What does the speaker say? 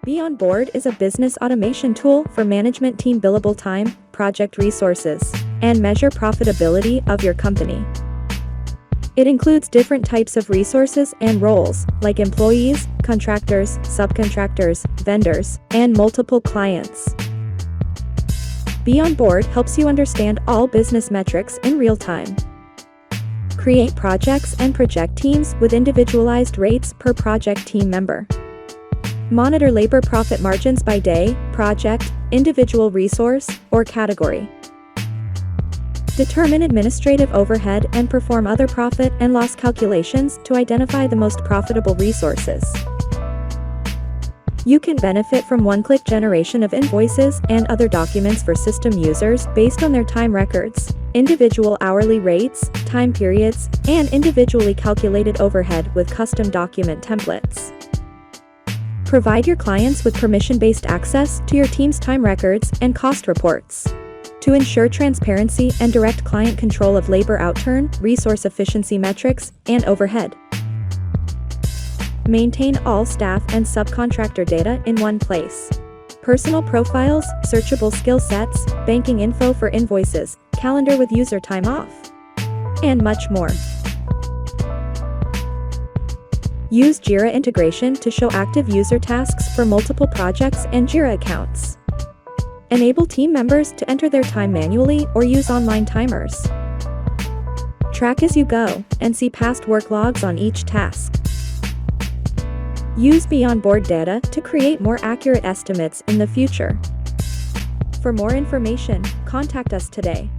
BeOnBoard is a business automation tool for management team billable time, project resources, and measure profitability of your company. It includes different types of resources and roles, like employees, contractors, subcontractors, vendors, and multiple clients. BeOnBoard helps you understand all business metrics in real time. Create projects and project teams with individualized rates per project team member. Monitor labor profit margins by day, project, individual resource, or category. Determine administrative overhead and perform other profit and loss calculations to identify the most profitable resources. You can benefit from one-click generation of invoices and other documents for system users based on their time records, individual hourly rates, time periods, and individually calculated overhead with custom document templates. Provide your clients with permission-based access to your team's time records and cost reports. To ensure transparency and direct client control of labor outturn, resource efficiency metrics, and overhead. Maintain all staff and subcontractor data in one place. Personal profiles, searchable skill sets, banking info for invoices, calendar with user time off, and much more. Use Jira integration to show active user tasks for multiple projects and Jira accounts. Enable team members to enter their time manually or use online timers. Track as you go and see past work logs on each task. Use BeOnBoard data to create more accurate estimates in the future. For more information, contact us today.